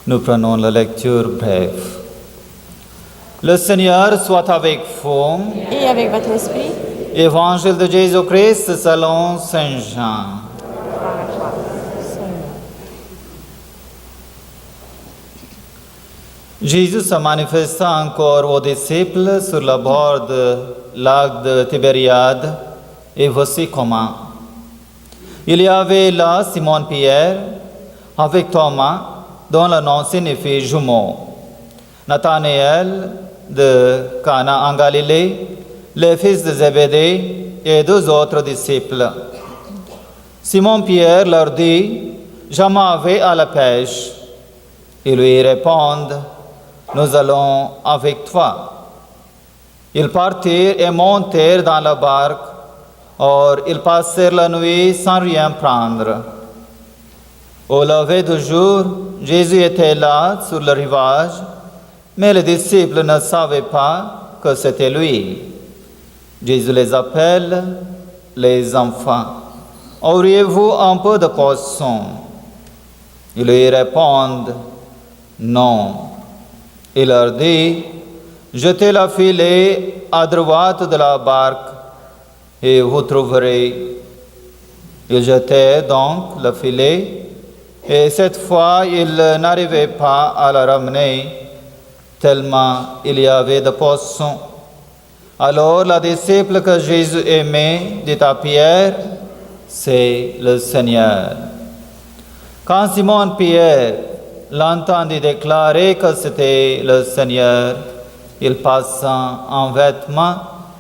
Nous prenons la lecture brève. Le Seigneur soit avec vous. Et avec votre esprit. Évangile de Jésus-Christ selon Saint Jean. Jésus se manifesta encore aux disciples sur le bord du lac de Tibériade, et voici comment. Il y avait là Simon-Pierre avec Thomas, dont le nom signifie jumeau, Nathanaël de Cana en Galilée, les fils de Zébédée et deux autres disciples. Simon-Pierre leur dit, « Je m'en vais à la pêche. » Ils lui répondent, « Nous allons avec toi. » Ils partirent et montèrent dans la barque. Or, ils passèrent la nuit sans rien prendre. Au lever du jour, Jésus était là, sur le rivage, mais les disciples ne savaient pas que c'était lui. Jésus les appelle, les enfants. Auriez-vous un peu de poisson? Ils lui répondent, non. Il leur dit, jetez le filet à droite de la barque et vous trouverez. Ils jetaient donc le filet, et cette fois, ils n'arrivaient pas à le ramener, tellement il y avait de poissons. Alors, le disciple que Jésus aimait dit à Pierre, « C'est le Seigneur. » Quand Simon-Pierre l'entendit déclarer que c'était le Seigneur, il passa en vêtements,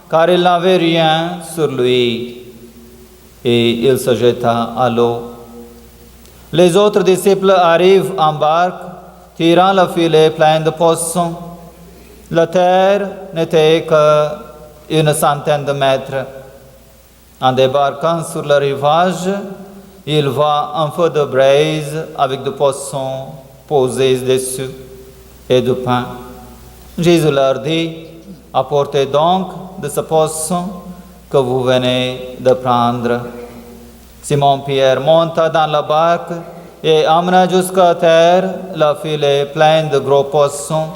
car il n'avait rien sur lui, et il se jeta à l'eau. Les autres disciples arrivent en barque, tirant le filet plein de poissons. La terre n'était qu'une centaine de mètres. En débarquant sur le rivage, il voit un feu de braise avec des poissons posés dessus et du pain. Jésus leur dit, « Apportez donc de ce poisson que vous venez de prendre. » Simon-Pierre monta dans la barque et amena jusqu'à terre le filet plein de gros poissons.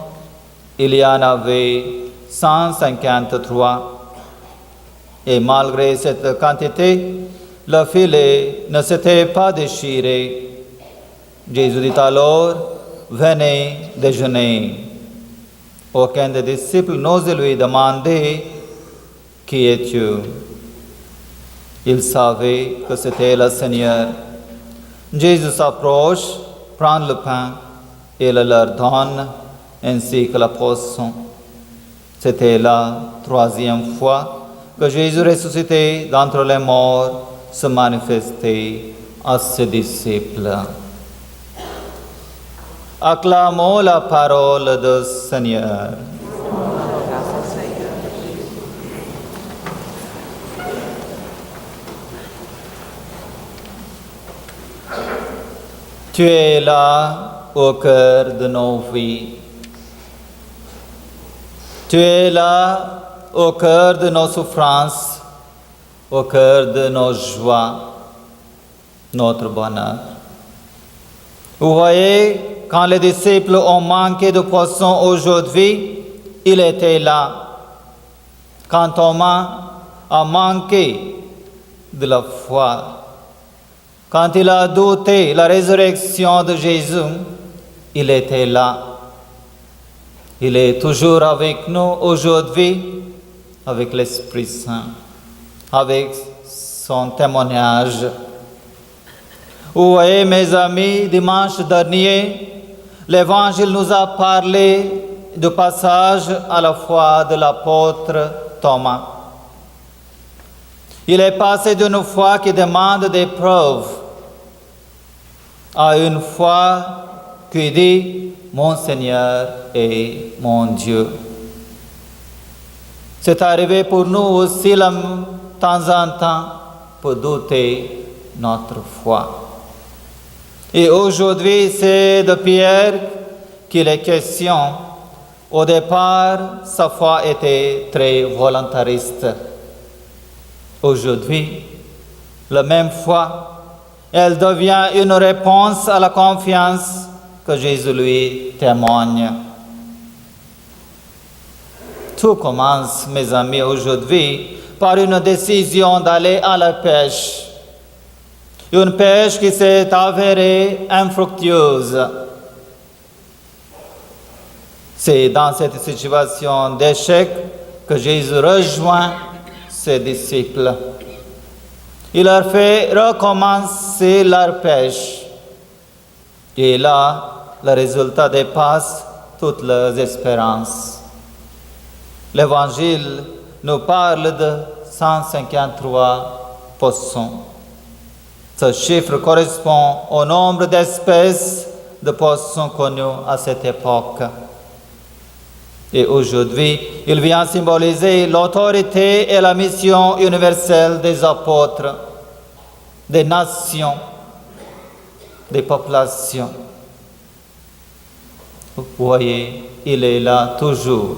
Il y en avait 153. Et malgré cette quantité, le filet ne s'était pas déchiré. Jésus dit alors, « Venez déjeuner. » Aucun des disciples n'osait lui demander, « Qui es-tu » Il savait que c'était le Seigneur. Jésus s'approche, prend le pain et le leur donne, ainsi que le poisson. C'était la troisième fois que Jésus ressuscité d'entre les morts se manifestait à ses disciples. Acclamons la parole du Seigneur. Tu es là au cœur de nos vies. Tu es là au cœur de nos souffrances, au cœur de nos joies, notre bonheur. Vous voyez, quand les disciples ont manqué de poisson aujourd'hui, il était là. Quand Thomas a manqué de la foi, quand il a douté la résurrection de Jésus, il était là. Il est toujours avec nous aujourd'hui, avec l'Esprit Saint, avec son témoignage. Vous voyez, mes amis, dimanche dernier, l'Évangile nous a parlé du passage à la foi de l'apôtre Thomas. Il est passé d'une foi qui demande des preuves à une foi qui dit « Mon Seigneur et mon Dieu ». C'est arrivé pour nous aussi de temps en temps pour douter notre foi. Et aujourd'hui, c'est de Pierre qu'il est question. Au départ, sa foi était très volontariste. Aujourd'hui, la même foi, elle devient une réponse à la confiance que Jésus lui témoigne. Tout commence, mes amis, aujourd'hui par une décision d'aller à la pêche. Une pêche qui s'est avérée infructueuse. C'est dans cette situation d'échec que Jésus rejoint ses disciples. Il leur fait recommencer leur pêche. Et là, le résultat dépasse toutes leurs espérances. L'Évangile nous parle de 153 poissons. Ce chiffre correspond au nombre d'espèces de poissons connus à cette époque. Et aujourd'hui, il vient symboliser l'autorité et la mission universelle des apôtres, des nations, des populations. Vous voyez, il est là toujours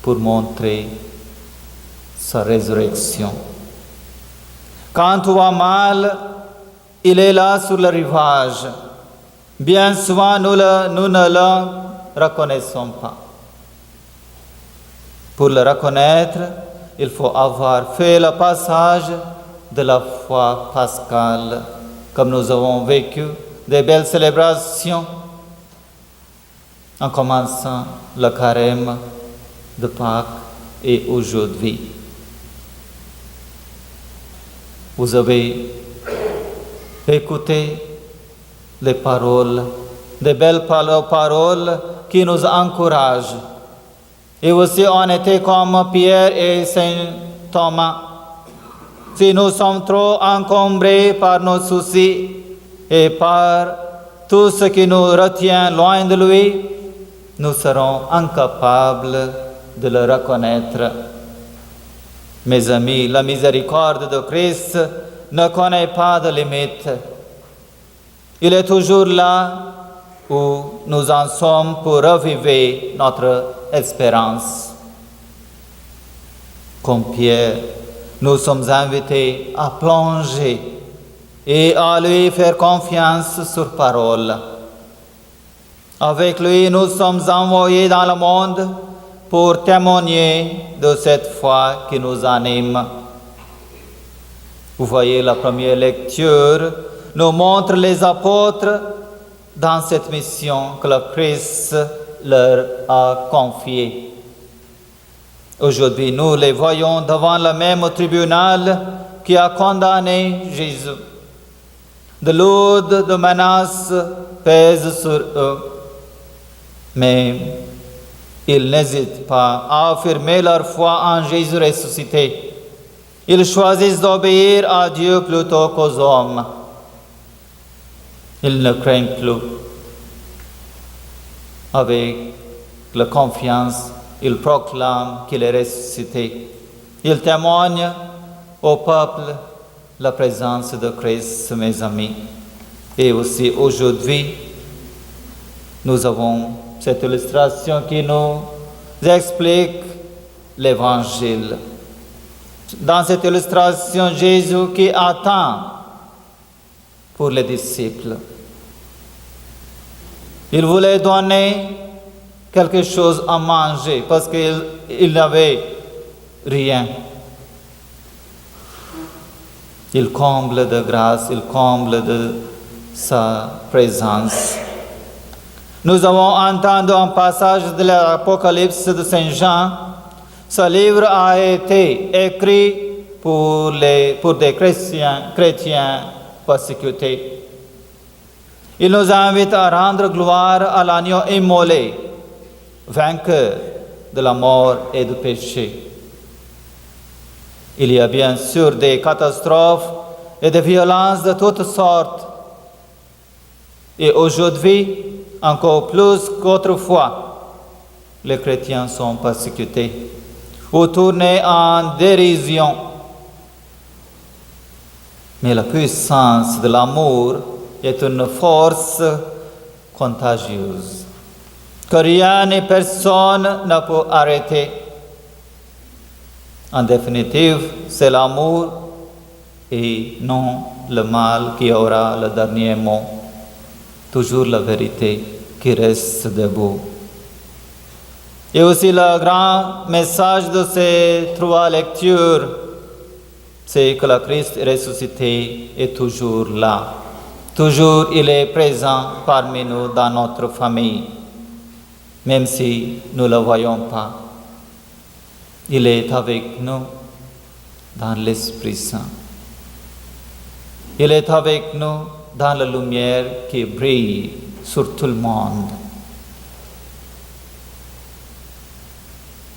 pour montrer sa résurrection. Quand tout va mal, il est là sur le rivage. Bien souvent, nous ne le reconnaissons pas. Pour le reconnaître, il faut avoir fait le passage de la foi pascale, comme nous avons vécu des belles célébrations, en commençant le carême de Pâques et aujourd'hui. Vous avez écouté les paroles, des belles paroles qui nous encouragent. Et aussi on était comme Pierre et Saint Thomas. Si nous sommes trop encombrés par nos soucis et par tout ce qui nous retient loin de lui, nous serons incapables de le reconnaître. Mes amis, la miséricorde de Christ ne connaît pas de limite. Il est toujours là où nous en sommes pour revivre notre espérance. Comme Pierre, nous sommes invités à plonger et à lui faire confiance sur parole. Avec lui, nous sommes envoyés dans le monde pour témoigner de cette foi qui nous anime. Vous voyez, la première lecture nous montre les apôtres dans cette mission que le Christ leur a confiée. Aujourd'hui, nous les voyons devant le même tribunal qui a condamné Jésus. De lourdes menaces pèsent sur eux, mais ils n'hésitent pas à affirmer leur foi en Jésus ressuscité. Ils choisissent d'obéir à Dieu plutôt qu'aux hommes. Ils ne craignent plus. Avec la confiance, ils proclament qu'il est ressuscité. Ils témoignent au peuple la présence de Christ, mes amis. Et aussi aujourd'hui, nous avons cette illustration qui nous explique l'Évangile. Dans cette illustration, Jésus qui attend pour les disciples. Il voulait donner quelque chose à manger parce qu'il n'avait rien. Il comble de grâce, il comble de sa présence. Nous avons entendu un passage de l'Apocalypse de Saint Jean. Ce livre a été écrit pour des chrétiens persécutés. Il nous invite à rendre gloire à l'agneau immolé, vainqueur de la mort et du péché. Il y a bien sûr des catastrophes et des violences de toutes sortes. Et aujourd'hui, encore plus qu'autrefois, les chrétiens sont persécutés ou tournés en dérision. Mais la puissance de l'amour est une force contagieuse que rien ni personne ne peut arrêter. En définitive, c'est l'amour et non le mal qui aura le dernier mot. toujours la vérité qui reste debout. Et aussi le grand message de ces trois lectures, c'est que le Christ ressuscité est toujours là. Toujours il est présent parmi nous dans notre famille, même si nous ne le voyons pas. Il est avec nous dans l'Esprit Saint. Il est avec nous dans la lumière qui brille sur tout le monde.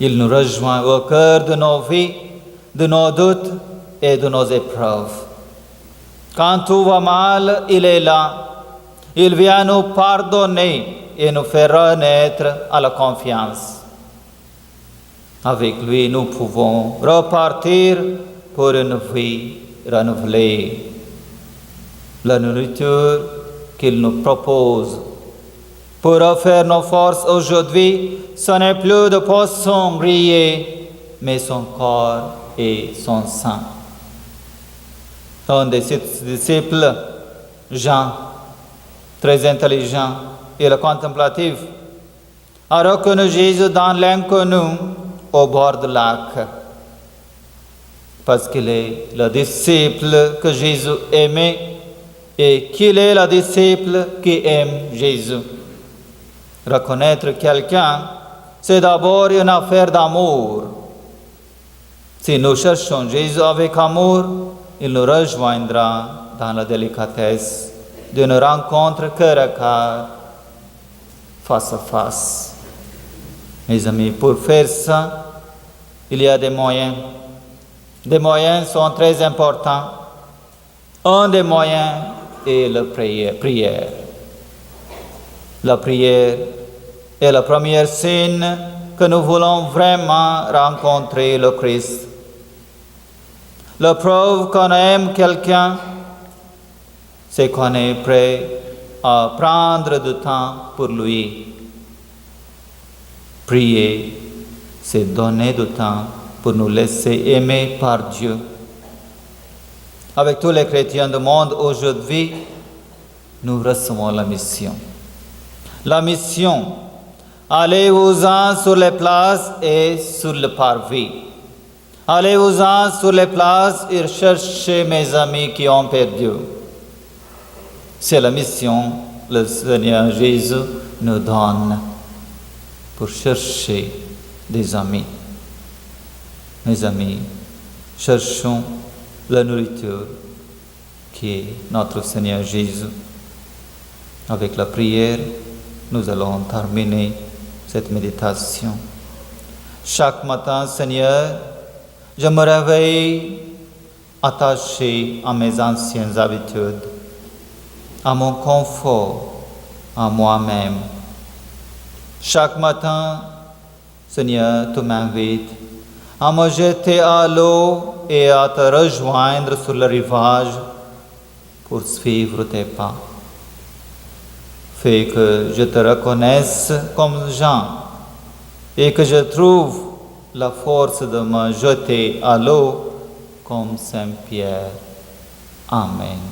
Il nous rejoint au cœur de nos vies, de nos doutes et de nos épreuves. Quand tout va mal, il est là. Il vient nous pardonner et nous faire renaître à la confiance. Avec lui, nous pouvons repartir pour une vie renouvelée. La nourriture qu'il nous propose pour refaire nos forces aujourd'hui, ce n'est plus de poisson grillé, mais son corps et son sang. Un des disciples, Jean, très intelligent et le contemplatif, a reconnu Jésus dans l'inconnu au bord du lac, parce qu'il est le disciple que Jésus aimait et qu'il est le disciple qui aime Jésus. Reconnaître quelqu'un, c'est d'abord une affaire d'amour. Si nous cherchons Jésus avec amour, il nous rejoindra dans la délicatesse d'une rencontre cœur à cœur, face à face. Mes amis, pour faire ça, il y a des moyens. Des moyens sont très importants. Un des moyens est la prière. La prière est le premier signe que nous voulons vraiment rencontrer le Christ. La preuve qu'on aime quelqu'un, c'est qu'on est prêt à prendre du temps pour lui. Prier, c'est donner du temps pour nous laisser aimer par Dieu. Avec tous les chrétiens du monde aujourd'hui, nous recevons la mission. La mission, allez-vous-en sur les places et sur le parvis. Allez-vous-en sur les places et cherchez mes amis qui ont perdu. C'est la mission que le Seigneur Jésus nous donne pour chercher des amis. Mes amis, cherchons la nourriture qui est notre Seigneur Jésus. Avec la prière, nous allons terminer cette méditation. Chaque matin, Seigneur, je me réveille attaché à mes anciennes habitudes, à mon confort, à moi-même. Chaque matin, Seigneur, tu m'invites à me jeter à l'eau et à te rejoindre sur le rivage pour suivre tes pas. Fais que je te reconnaisse comme Jean et que je trouve la force de me jeter à l'eau comme Saint Pierre. Amen.